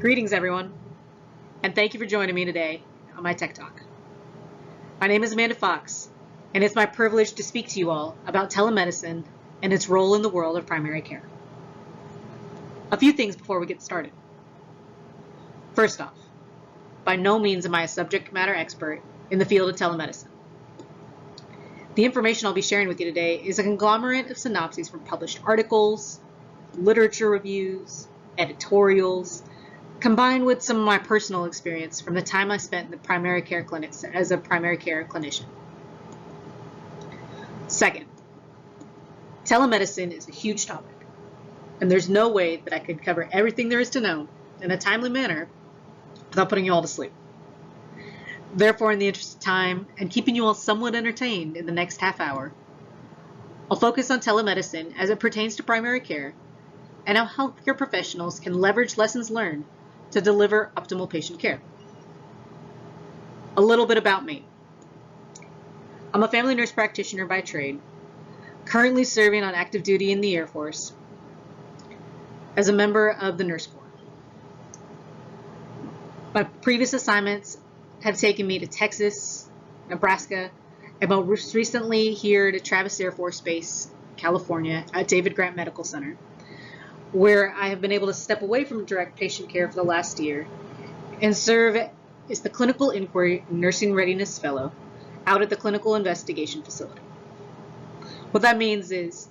Greetings, everyone, and thank you for joining me today on my Tech Talk. My name is Amanda Fox, and it's my privilege to speak to you all about telemedicine and its role in the world of primary care. A few things before we get started. First off, by no means am I a subject matter expert in the field of telemedicine. The information I'll be sharing with you today is a conglomerate of synopses from published articles, literature reviews, editorials, combined with some of my personal experience from the time I spent in the primary care clinics as a primary care clinician. Second, telemedicine is a huge topic, and there's no way that I could cover everything there is to know in a timely manner without putting you all to sleep. Therefore, in the interest of time and keeping you all somewhat entertained in the next half hour, I'll focus on telemedicine as it pertains to primary care and how healthcare professionals can leverage lessons learned to deliver optimal patient care. A little bit about me. I'm a family nurse practitioner by trade, currently serving on active duty in the Air Force as a member of the Nurse Corps. My previous assignments have taken me to Texas, Nebraska, and most recently here to Travis Air Force Base, California, at David Grant Medical Center, where I have been able to step away from direct patient care for the last year and serve as the Clinical Inquiry Nursing Readiness Fellow out at the Clinical Investigation Facility. What that means is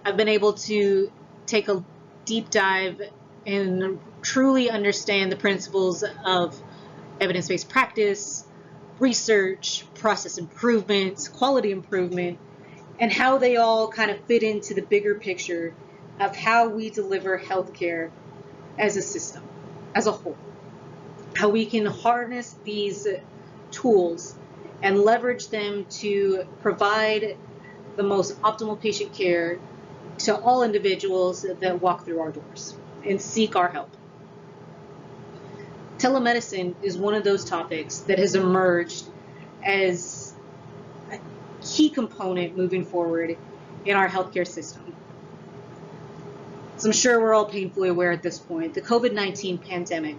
I've been able to take a deep dive and truly understand the principles of evidence-based practice, research, process improvement, quality improvement, and how they all kind of fit into the bigger picture of how we deliver healthcare as a system, as a whole. How we can harness these tools and leverage them to provide the most optimal patient care to all individuals that walk through our doors and seek our help. Telemedicine is one of those topics that has emerged as a key component moving forward in our healthcare system. As I'm sure we're all painfully aware at this point, the COVID-19 pandemic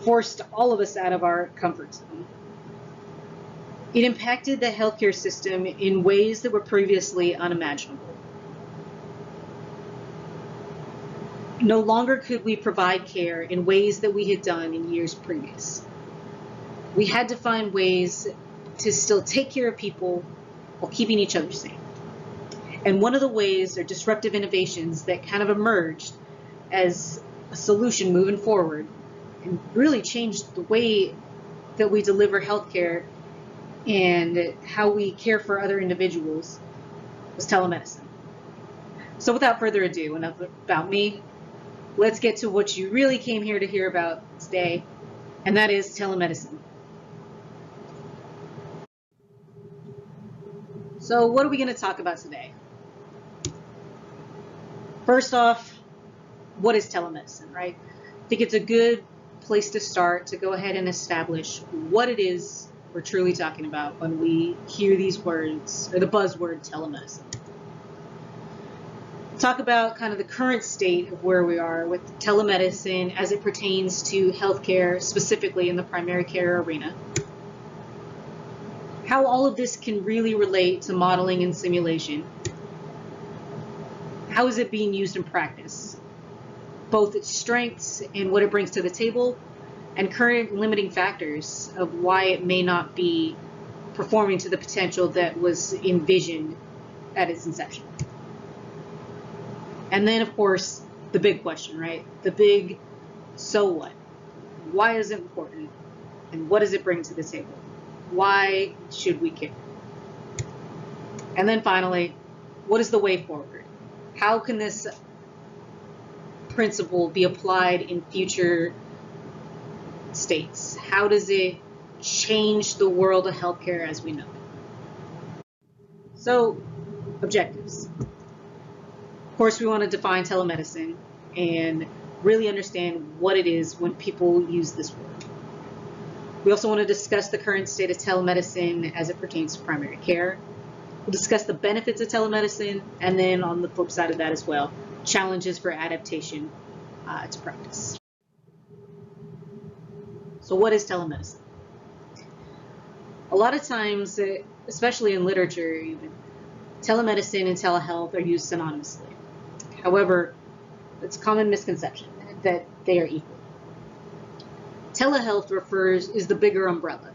forced all of us out of our comfort zone. It impacted the healthcare system in ways that were previously unimaginable. No longer could we provide care in ways that we had done in years previous. We had to find ways to still take care of people while keeping each other safe. And one of the ways are disruptive innovations that kind of emerged as a solution moving forward and really changed the way that we deliver healthcare and how we care for other individuals was telemedicine. So without further ado, enough about me. Let's get to what you really came here to hear about today, and that is telemedicine. So what are we going to talk about today? First off, what is telemedicine, right? I think it's a good place to start to go ahead and establish what it is we're truly talking about when we hear these words, or the buzzword telemedicine. Talk about kind of the current state of where we are with telemedicine as it pertains to healthcare, specifically in the primary care arena. How all of this can really relate to modeling and simulation. How is it being used in practice? Both its strengths and what it brings to the table, and current limiting factors of why it may not be performing to the potential that was envisioned at its inception. And then, of course, the big question, right? The big, so what? Why is it important? And what does it bring to the table? Why should we care? And then finally, what is the way forward? How can this principle be applied in future states? How does it change the world of healthcare as we know it? So, objectives. Of course, we want to define telemedicine and really understand what it is when people use this word. We also want to discuss the current state of telemedicine as it pertains to primary care. We'll discuss the benefits of telemedicine, and then on the flip side of that as well, challenges for adaptation to practice. So what is telemedicine? A lot of times, especially in literature even, telemedicine and telehealth are used synonymously. However, it's a common misconception that they are equal. Telehealth is the bigger umbrella.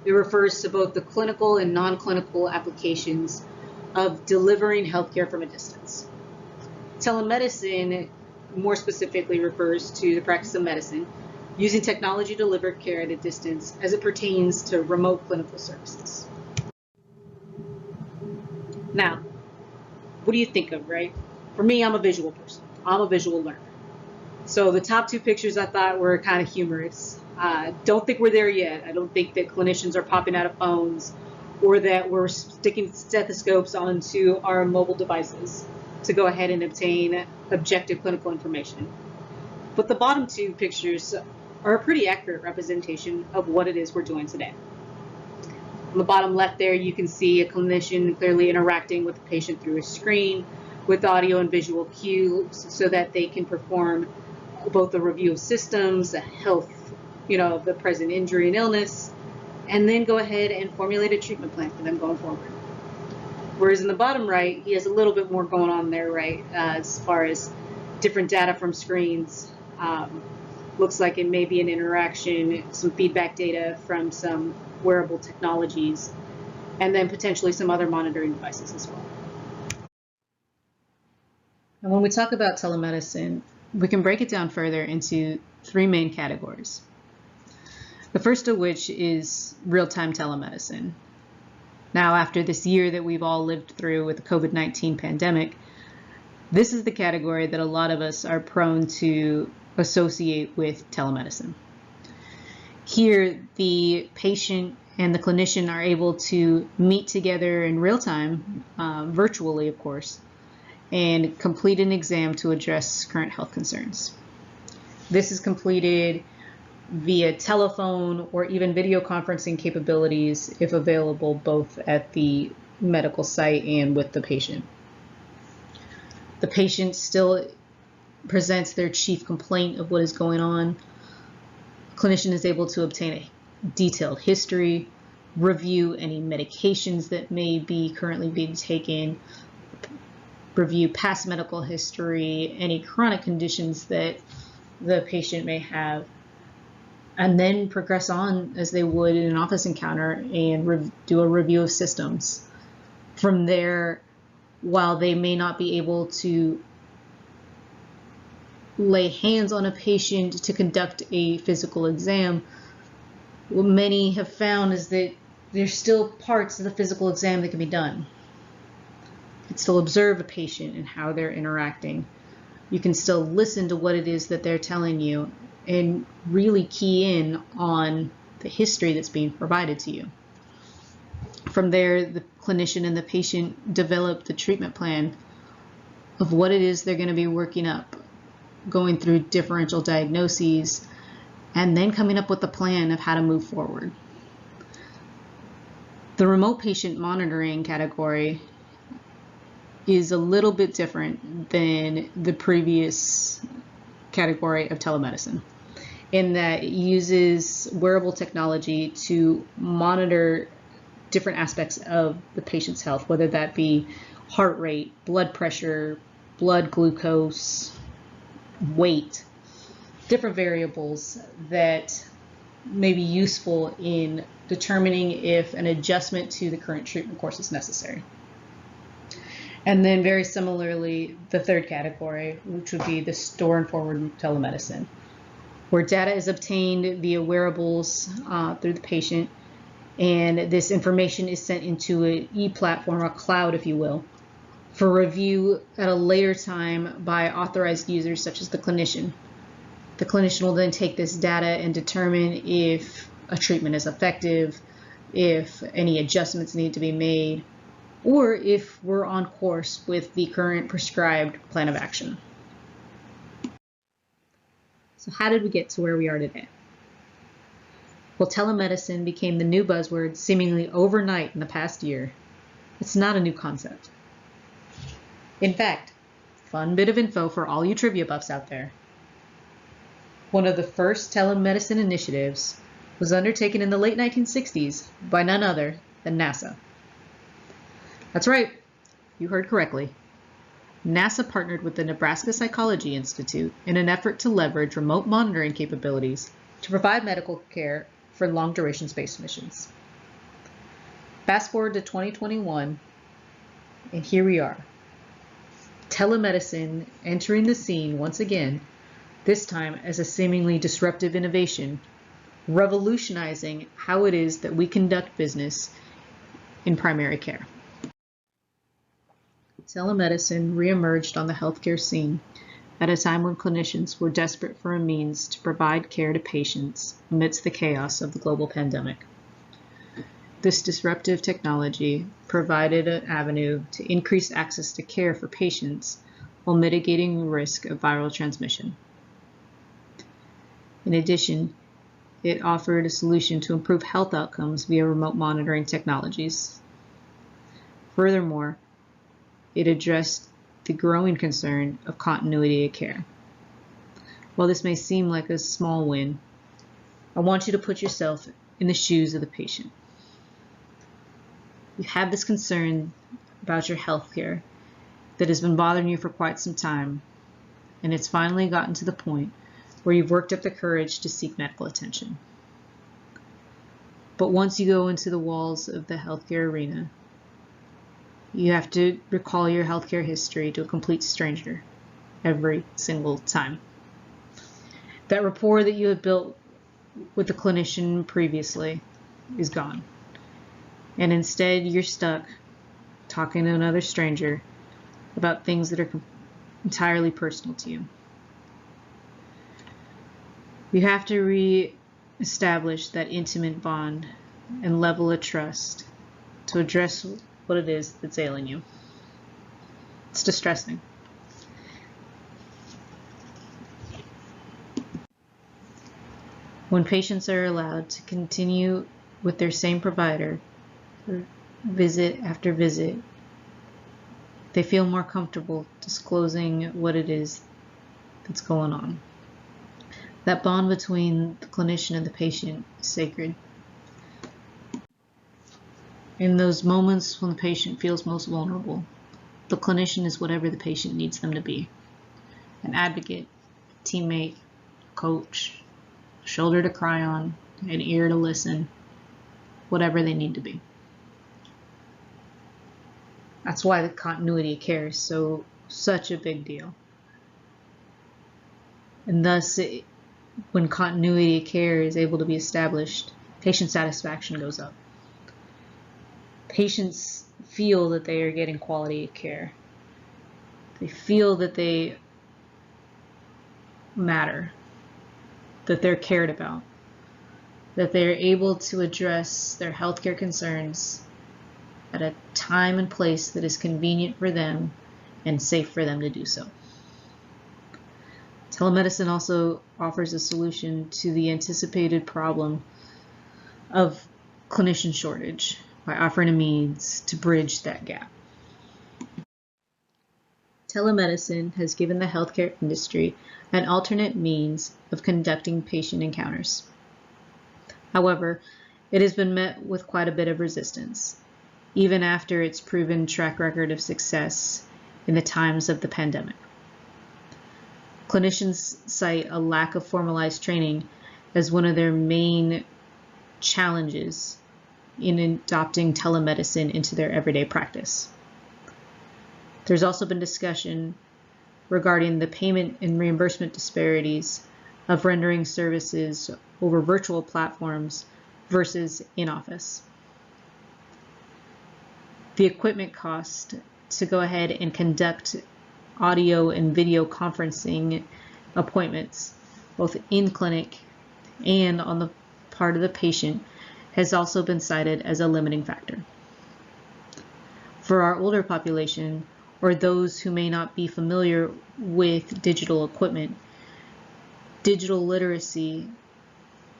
It refers to both the clinical and non-clinical applications of delivering healthcare from a distance. Telemedicine more specifically refers to the practice of medicine using technology to deliver care at a distance as it pertains to remote clinical services. Now, what do you think of, right? For me, I'm a visual person. I'm a visual learner. So the top two pictures I thought were kind of humorous. Don't think we're there yet. I don't think that clinicians are popping out of phones or that we're sticking stethoscopes onto our mobile devices to go ahead and obtain objective clinical information. But the bottom two pictures are a pretty accurate representation of what it is we're doing today. On the bottom left there, you can see a clinician clearly interacting with the patient through a screen with audio and visual cues so that they can perform both a review of systems, a health, of the present injury and illness, and then go ahead and formulate a treatment plan for them going forward. Whereas in the bottom right, he has a little bit more going on there, right, as far as different data from screens. Looks like it may be an interaction, some feedback data from some wearable technologies, and then potentially some other monitoring devices as well. And when we talk about telemedicine, we can break it down further into three main categories. The first of which is real-time telemedicine. Now, after this year that we've all lived through with the COVID-19 pandemic, this is the category that a lot of us are prone to associate with telemedicine. Here, the patient and the clinician are able to meet together in real time, virtually of course, and complete an exam to address current health concerns. This is completed via telephone or even video conferencing capabilities if available both at the medical site and with the patient. The patient still presents their chief complaint of what is going on. The clinician is able to obtain a detailed history, review any medications that may be currently being taken, review past medical history, any chronic conditions that the patient may have, and then progress on as they would in an office encounter and do a review of systems. From there, while they may not be able to lay hands on a patient to conduct a physical exam, what many have found is that there's still parts of the physical exam that can be done. You can still observe a patient and how they're interacting. You can still listen to what it is that they're telling you and really key in on the history that's being provided to you. From there, the clinician and the patient develop the treatment plan of what it is they're going to be working up, going through differential diagnoses, and then coming up with a plan of how to move forward. The remote patient monitoring category is a little bit different than the previous category of telemedicine, in that it uses wearable technology to monitor different aspects of the patient's health, whether that be heart rate, blood pressure, blood glucose, weight, different variables that may be useful in determining if an adjustment to the current treatment course is necessary. And then very similarly, the third category, which would be the store and forward telemedicine, where data is obtained via wearables through the patient, and this information is sent into an e-platform, a cloud, if you will, for review at a later time by authorized users such as the clinician. The clinician will then take this data and determine if a treatment is effective, if any adjustments need to be made, or if we're on course with the current prescribed plan of action. So how did we get to where we are today? Well, telemedicine became the new buzzword seemingly overnight in the past year. It's not a new concept. In fact, fun bit of info for all you trivia buffs out there. One of the first telemedicine initiatives was undertaken in the late 1960s by none other than NASA. That's right, you heard correctly. NASA partnered with the Nebraska Psychology Institute in an effort to leverage remote monitoring capabilities to provide medical care for long-duration space missions. Fast forward to 2021, and here we are. Telemedicine entering the scene once again, this time as a seemingly disruptive innovation, revolutionizing how it is that we conduct business in primary care. Telemedicine reemerged on the healthcare scene at a time when clinicians were desperate for a means to provide care to patients amidst the chaos of the global pandemic. This disruptive technology provided an avenue to increase access to care for patients while mitigating the risk of viral transmission. In addition, it offered a solution to improve health outcomes via remote monitoring technologies. Furthermore, it addressed the growing concern of continuity of care. While this may seem like a small win, I want you to put yourself in the shoes of the patient. You have this concern about your health care that has been bothering you for quite some time, and it's finally gotten to the point where you've worked up the courage to seek medical attention. But once you go into the walls of the healthcare arena, you have to recall your healthcare history to a complete stranger every single time. That rapport that you had built with the clinician previously is gone. And instead, you're stuck talking to another stranger about things that are entirely personal to you. You have to re-establish that intimate bond and level of trust to address what it is that's ailing you. It's distressing. When patients are allowed to continue with their same provider visit after visit, they feel more comfortable disclosing what it is that's going on. That bond between the clinician and the patient is sacred. In those moments when the patient feels most vulnerable, the clinician is whatever the patient needs them to be. An advocate, teammate, coach, a shoulder to cry on, an ear to listen, whatever they need to be. That's why the continuity of care is such a big deal. And thus, when continuity of care is able to be established, patient satisfaction goes up. Patients feel that they are getting quality of care. They feel that they matter, that they're cared about, that they're able to address their healthcare concerns at a time and place that is convenient for them and safe for them to do so. Telemedicine also offers a solution to the anticipated problem of clinician shortage by offering a means to bridge that gap. Telemedicine has given the healthcare industry an alternate means of conducting patient encounters. However, it has been met with quite a bit of resistance, even after its proven track record of success in the times of the pandemic. Clinicians cite a lack of formalized training as one of their main challenges in adopting telemedicine into their everyday practice. There's also been discussion regarding the payment and reimbursement disparities of rendering services over virtual platforms versus in-office. The equipment cost to go ahead and conduct audio and video conferencing appointments, both in clinic and on the part of the patient, has also been cited as a limiting factor. For our older population, or those who may not be familiar with digital equipment, digital literacy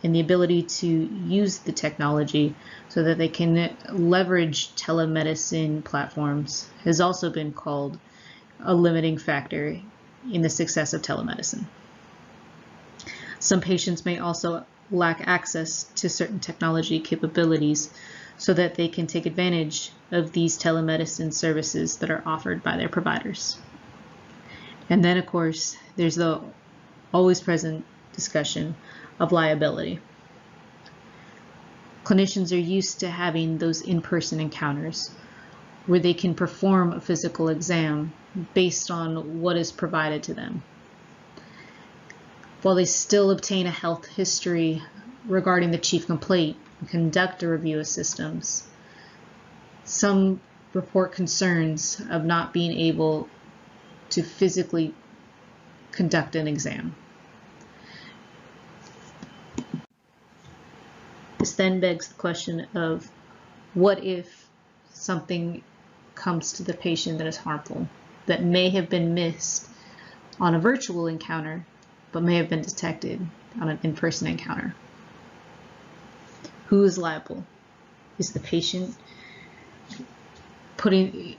and the ability to use the technology so that they can leverage telemedicine platforms has also been called a limiting factor in the success of telemedicine. Some patients may also lack access to certain technology capabilities so that they can take advantage of these telemedicine services that are offered by their providers. And then, of course, there's the always present discussion of liability. Clinicians are used to having those in-person encounters where they can perform a physical exam based on what is provided to them. While they still obtain a health history regarding the chief complaint and conduct a review of systems, some report concerns of not being able to physically conduct an exam. This then begs the question of what if something comes to the patient that is harmful, that may have been missed on a virtual encounter, but may have been detected on an in-person encounter. Who is liable? Is the patient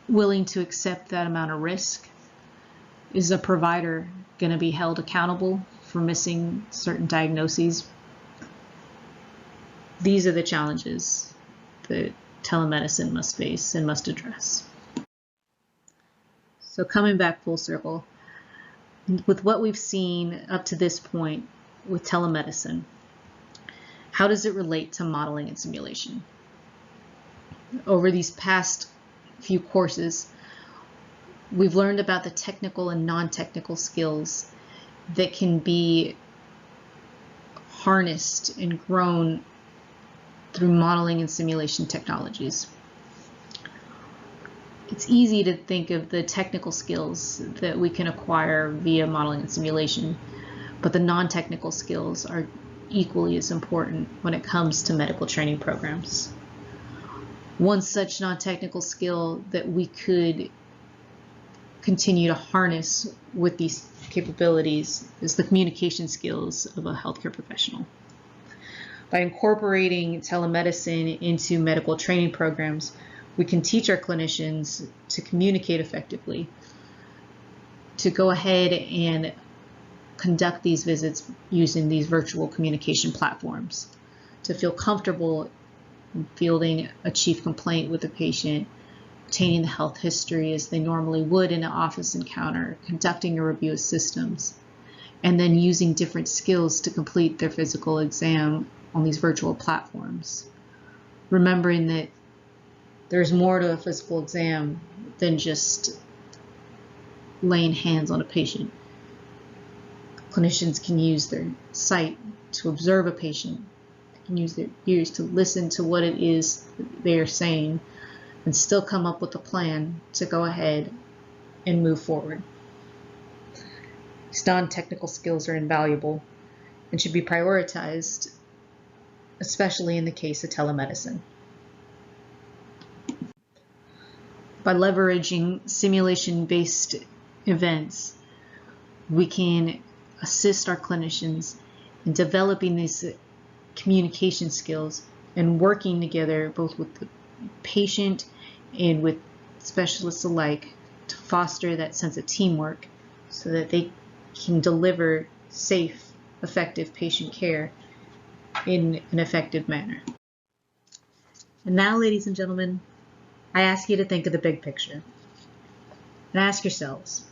willing to accept that amount of risk? Is a provider going to be held accountable for missing certain diagnoses? These are the challenges that telemedicine must face and must address. So coming back full circle, with what we've seen up to this point with telemedicine, how does it relate to modeling and simulation? Over these past few courses, we've learned about the technical and non-technical skills that can be harnessed and grown through modeling and simulation technologies. It's easy to think of the technical skills that we can acquire via modeling and simulation, but the non-technical skills are equally as important when it comes to medical training programs. One such non-technical skill that we could continue to harness with these capabilities is the communication skills of a healthcare professional. By incorporating telemedicine into medical training programs, we can teach our clinicians to communicate effectively, to go ahead and conduct these visits using these virtual communication platforms, to feel comfortable in fielding a chief complaint with a patient, obtaining the health history as they normally would in an office encounter, conducting a review of systems, and then using different skills to complete their physical exam on these virtual platforms. Remembering that there's more to a physical exam than just laying hands on a patient. Clinicians can use their sight to observe a patient. They can use their ears to listen to what it is that they are saying and still come up with a plan to go ahead and move forward. These non-technical skills are invaluable and should be prioritized, especially in the case of telemedicine. By leveraging simulation-based events, we can assist our clinicians in developing these communication skills and working together both with the patient and with specialists alike to foster that sense of teamwork so that they can deliver safe, effective patient care in an effective manner. And now, ladies and gentlemen, I ask you to think of the big picture and ask yourselves,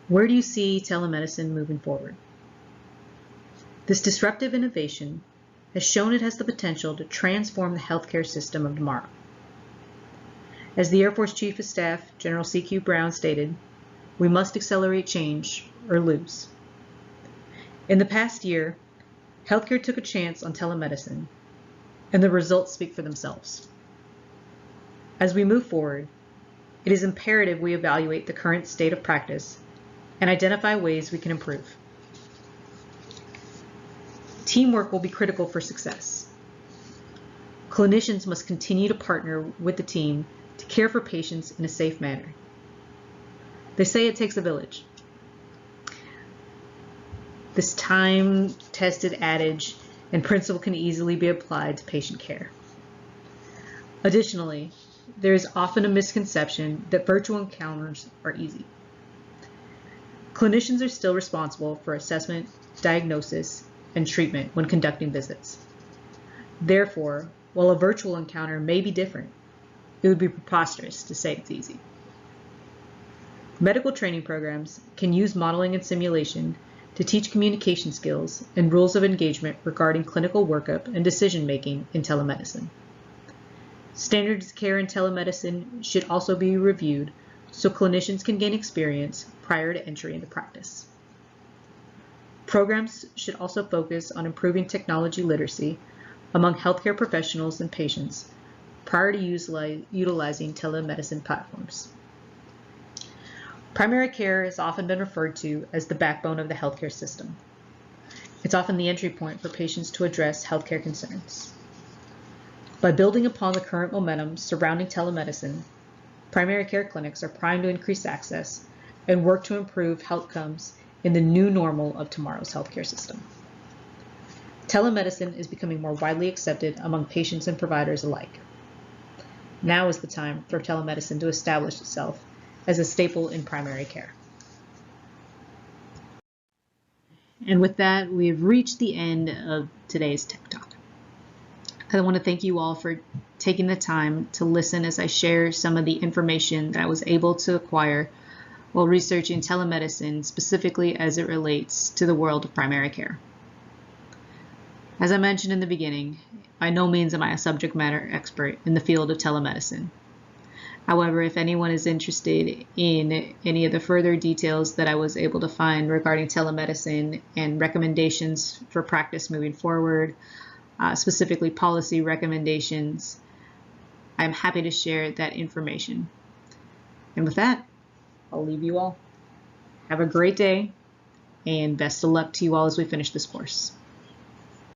where do you see telemedicine moving forward? This disruptive innovation has shown it has the potential to transform the healthcare system of tomorrow. As the Air Force Chief of Staff, General C.Q. Brown stated, we must accelerate change or lose. In the past year, healthcare took a chance on telemedicine, and the results speak for themselves. As we move forward, it is imperative we evaluate the current state of practice and identify ways we can improve. Teamwork will be critical for success. Clinicians must continue to partner with the team to care for patients in a safe manner. They say it takes a village. This time-tested adage and principle can easily be applied to patient care. Additionally, there is often a misconception that virtual encounters are easy. Clinicians are still responsible for assessment, diagnosis, and treatment when conducting visits. Therefore, while a virtual encounter may be different, it would be preposterous to say it's easy. Medical training programs can use modeling and simulation to teach communication skills and rules of engagement regarding clinical workup and decision-making in telemedicine. Standards of care in telemedicine should also be reviewed so clinicians can gain experience prior to entry into practice. Programs should also focus on improving technology literacy among healthcare professionals and patients prior to utilizing telemedicine platforms. Primary care has often been referred to as the backbone of the healthcare system. It's often the entry point for patients to address healthcare concerns. By building upon the current momentum surrounding telemedicine, primary care clinics are primed to increase access and work to improve outcomes in the new normal of tomorrow's healthcare system. Telemedicine is becoming more widely accepted among patients and providers alike. Now is the time for telemedicine to establish itself as a staple in primary care. And with that, we've reached the end of today's Tech Talk. I want to thank you all for taking the time to listen as I share some of the information that I was able to acquire while researching telemedicine, specifically as it relates to the world of primary care. As I mentioned in the beginning, by no means am I a subject matter expert in the field of telemedicine. However, if anyone is interested in any of the further details that I was able to find regarding telemedicine and recommendations for practice moving forward, specifically policy recommendations, I'm happy to share that information. And with that, I'll leave you all. Have a great day, and best of luck to you all as we finish this course.